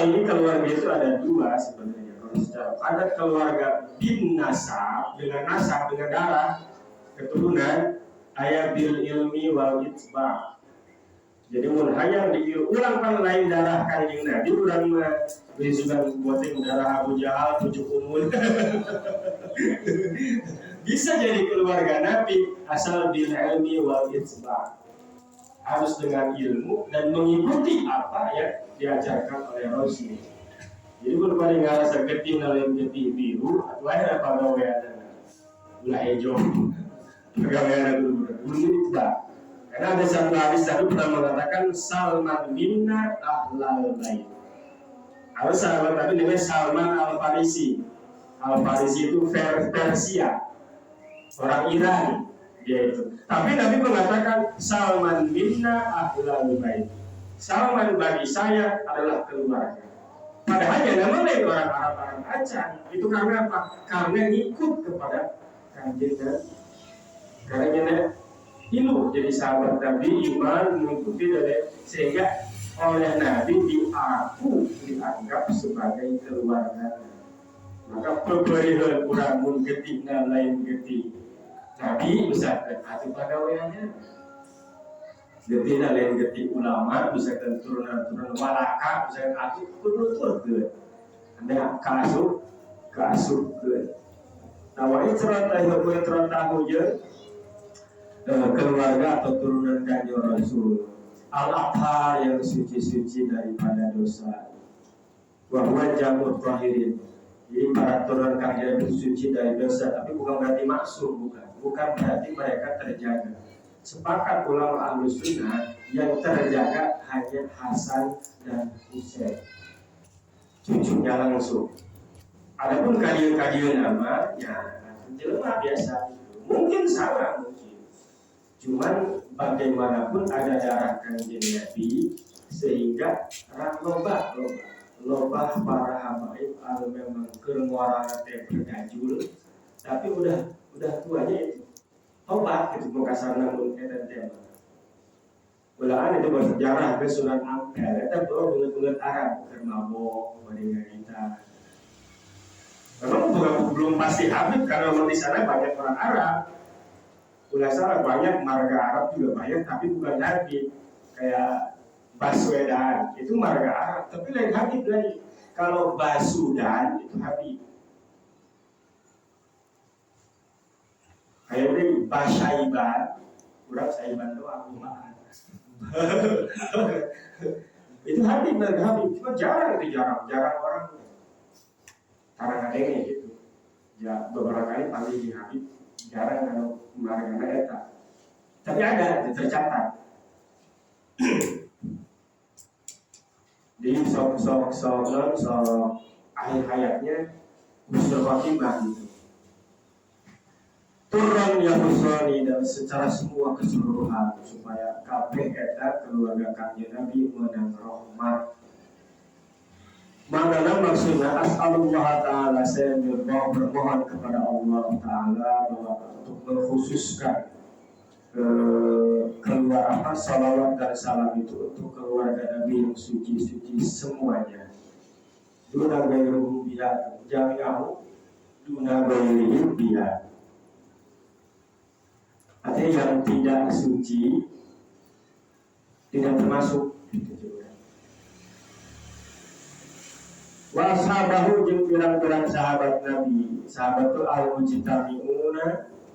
ini keluarga itu ada dua sebenarnya. Kalau secara ada keluarga bin nasab dengan darah keturunan, ayat bil ilmi wal itba. Jadi mun hayang diulang kan lain darah kanjeng Nabi urang mah juga buatin darah Abu Jahal 7 umur. Bisa jadi keluarga Nabi asal bil ilmi wal itba. Harus dengan ilmu dan mengikuti apa yang diajarkan oleh Rasul. Jadi mun paling ngarasa getih lain getih biru atuh aya pagawean ulah hijau. Pagawean dulu itba. Karena ada satu hadis tadi pernah mengatakan Salman minna ahlal bait. Ada sahabat tadi namanya Salman al-Farisi. Al-Farisi itu Persia, orang Iran dia itu. Tapi Nabi mengatakan Salman minna ahlal bait. Salman bagi saya adalah keluarga. Padahal yang namanya orang Arab aja. Itu karena apa? Karena ngikut kepada kanjeng Nabi. Karena ilmu jadi sahabat Nabi, iman mengikuti dari sehingga oleh Nabi dianggap sebagai keluarga. Maka pemberian kurang getih dan lain getih Nabi bisa terhati pada wayanya. Getih dan lain getih ulama bisa turunan walaka bisa atuh turun ke. Anda kasuk ke. Nawai cerita hujan keluarga atau turunan kanjeng Rasul al-athhar yang suci-suci daripada dosa bahwa jamur tahirin. Jadi para turunan kanjeng itu suci dari dosa, tapi bukan berarti maksum, bukan berarti mereka terjaga. Sepakat ulama ahlu sunnah yang terjaga hanya Hasan dan Husain, cucunya langsung. Adapun kajian namanya jelema biasa, mungkin salah mungkin. Cuman bagaimanapun ada darah kanjeng Nabi sehingga lobah para habaib al memang kermuarana teh bergajul, tapi udah tuanya itu tobat gitu mau kasarna mun eta teh. Ulaan itu bersejarah ke Sunan Ampel eta bener-bener Arab keur mabok badingan kita. Memang belum pasti habib karena di sana banyak orang Arab. Ulah salah banyak marga Arab juga banyak, tapi bukan Habib. Kayak Baswedan itu marga Arab, tapi lain Habib lagi. Kalau Basudan itu Habib. Kayak ini Basaiban, kurang Saiban doang rumah. Itu Habib, marga Habib. Cuma jarang orang. Karena adanya gitu. Ya beberapa kali panggil di Habib. Jarang kalau marga eta. Tapi ada tercatat. Di sok akhir hayatnya husnul khotimah gitu. Turun ya husnul dan secara semua keseluruhan supaya kabeh eta keluarga kanjeng Nabi menang rahmat. Mana maksudnya as'alullah ta'ala, saya bermohon kepada Allah ta'ala bahwa untuk mengkhususkan keluar salawat dan salam itu untuk keluarga Nabi yang suci-suci semuanya. Duna gairuhum biha jami'ahu duna gairihim biha. Artinya yang tidak suci tidak termasuk itu juga. Wa sahabahu jeung pirang-pirang sahabat Nabi. Sahabat itu al-mujtami'una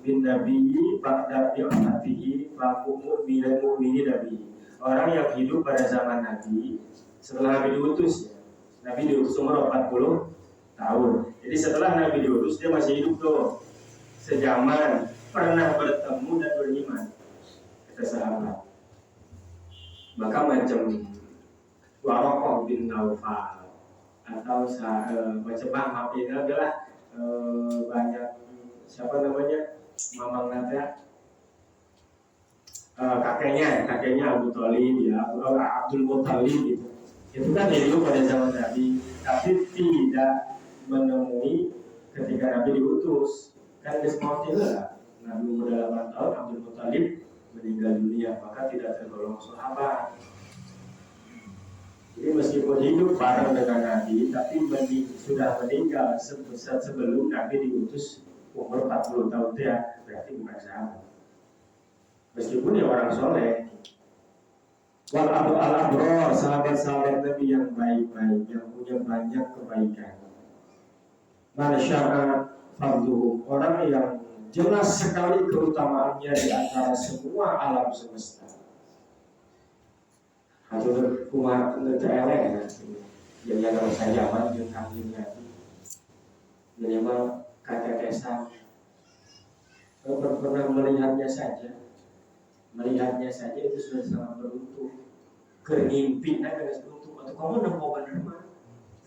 bin nabiyyi ba'da bi'atihi fa mu'mini nabi. Orang yang hidup pada zaman Nabi setelah Nabi diutus ya. Nabi diutus umur 40 tahun. Jadi setelah Nabi diutus dia masih hidup tuh. Sejaman pernah bertemu dan beriman. Kata sahabat. Maka macam Waraqah bin Naufal atau macam maaf ini adalah banyak siapa namanya mamang nada kakeknya Abu Thalib ya Abdul Muthalib gitu. Itu kan hidup pada zaman Nabi tapi tidak menemui ketika Nabi diutus kan diskontilah Nabi umur 8 tahun Abdul Muthalib meninggal dunia maka tidak tergolong sahabat. Jadi meskipun hidup bareng dengan Nabi, tapi sudah meninggal sebelum Nabi diutus umur 40 tahun ya, berarti bukan sahabat. Meskipun dia orang soleh. Wal al-abror, sahabat-sahabat Nabi yang baik-baik, yang punya banyak kebaikan. Masyarakat fardhuhum, orang yang jelas sekali keutamaannya di antara semua alam semesta. Hatur kumaha teu eleh ya yang saya zaman jeung kanjeng Nabi. Jadi mah katetesan pernah melihatnya saja itu sudah sangat beruntung. Kerimpi nah geus beruntung atau kamu nempo bener mah.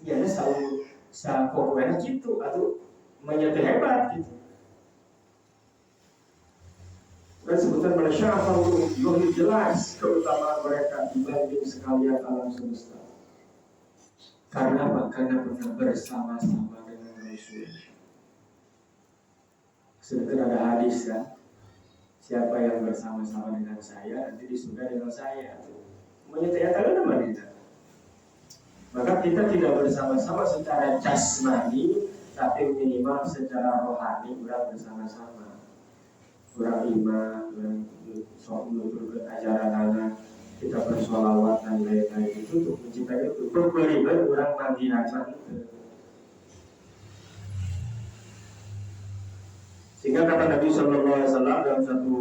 Iya selalu sakoena gitu atau menyatu hebat gitu. Dan sebutan Malaysia atau lebih jelas keutamaan mereka dibanding sekalian alam semesta. Karena apa? Karena pernah bersama-sama dengan Rasul. Sebenarnya ada hadis kan, siapa yang bersama-sama dengan saya nanti di surga dengan saya. Menyatakan nama kita. Maka kita tidak bersama-sama secara jasmani, tapi minimal secara rohani kita bersama-sama. Kurang iman, kurang sok menuturkan ajaran anak, kita bersolawat dan lain-lain itu untuk menciptakan itu berkelibat kurang mandi hajat. Sehingga kata Nabi Sallallahu Alaihi Wasallam dalam satu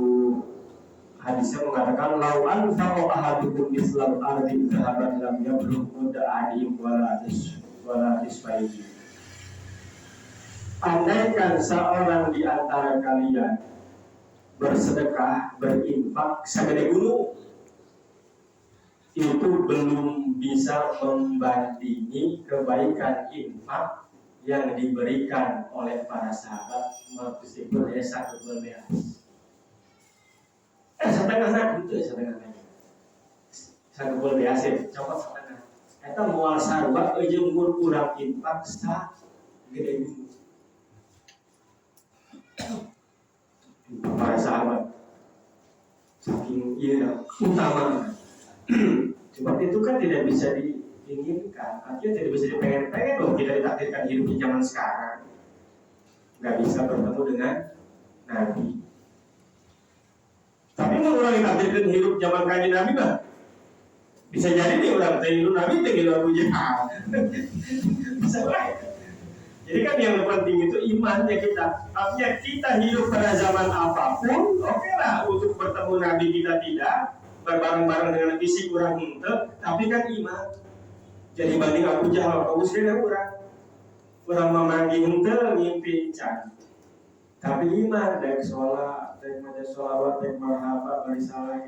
hadisnya mengatakan, "Lau anfaqo ahadukum mislam ardi dhahaban lam yablugh mudda adim wala tisfaidi." Andaikan seorang di antara kalian bersedekah, berinfak segede gunung, itu belum bisa membandingi kebaikan infak yang diberikan oleh para sahabat meskipun dia satu belas. Setengah itu satu belas coba setengah. Kita mual sarwa jeung kurang infak sa gede gunung. Para sahabat saking utama. Sebab itu kan tidak bisa diinginkan, artinya tidak bisa dipengen-pengen dong kita ditakdirkan hidup di zaman sekarang. Nggak bisa bertemu dengan Nabi. Tapi mau orang ditakdirkan hidup zaman kanjeng Nabi mah bisa jadi nih orang hidup Nabi tinggal Abu Jahal. Bisa baik. Jadi kan yang penting itu imannya kita. Artinya kita hidup pada zaman apapun, oke lah untuk bertemu Nabi kita tidak berbareng-bareng dengan fisik kurang henteu, tapi kan iman. Jadi banding Abu Jahal, Abu Sufyan orang memanggil henteu ngimpi can. Tapi iman dari sholat, dari maca sholawat, dari marhabat, dari salah,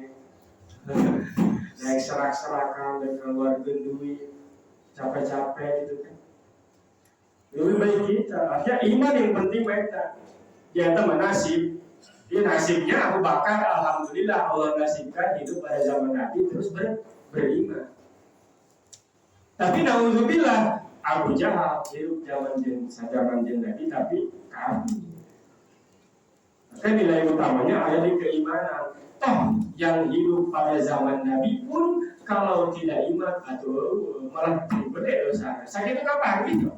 dari serak-serakan, dari keluarga duit, capek-capek gitu kan. Lebih baik kita, artinya iman yang penting mereka. Dia teman nasib, dia nasibnya Abu Bakar, alhamdulillah Allah nasibkan hidup pada zaman Nabi terus beriman. Tapi naudzubillah Abu Jahal hidup zaman Nabi tapi kafir. Maka nilai utamanya ada di keimanan. Toh yang hidup pada zaman Nabi pun kalau tidak iman atau malah gede dosa. Sakit itu kapan gitu?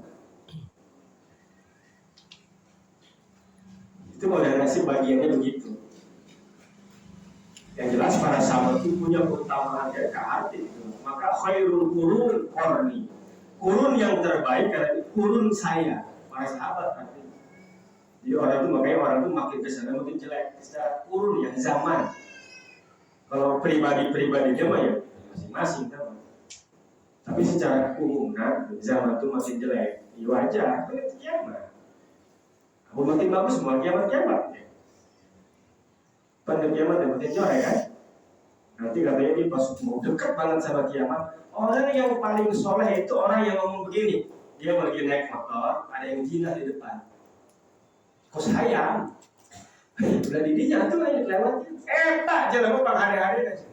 Itu moderasi bagiannya begitu. Yang jelas para sahabat itu punya keutamaan dari hati itu. Maka khairul qurun qarni. Kurun yang terbaik adalah kurun saya, para sahabat artinya. Jadi orang itu makanya orang itu makin kesana makin jelek secara kurun yang zaman. Kalau pribadi-pribadinya mah ya masing-masing kan. Tapi secara umum zaman itu makin jelek. Ya wajar, itu kiamat. Aku makin bagus, mau kiamat. Pada kiamat yang makin jorek kan. Nanti katanya dia pas mau dekat banget sama kiamat. Orang yang paling soleh itu orang yang ngomong begini. Dia lagi naik motor, ada yang jinak di depan. Kok sayang? Udah didinya tuh aja lewat. Tak jalan bang hari-hari.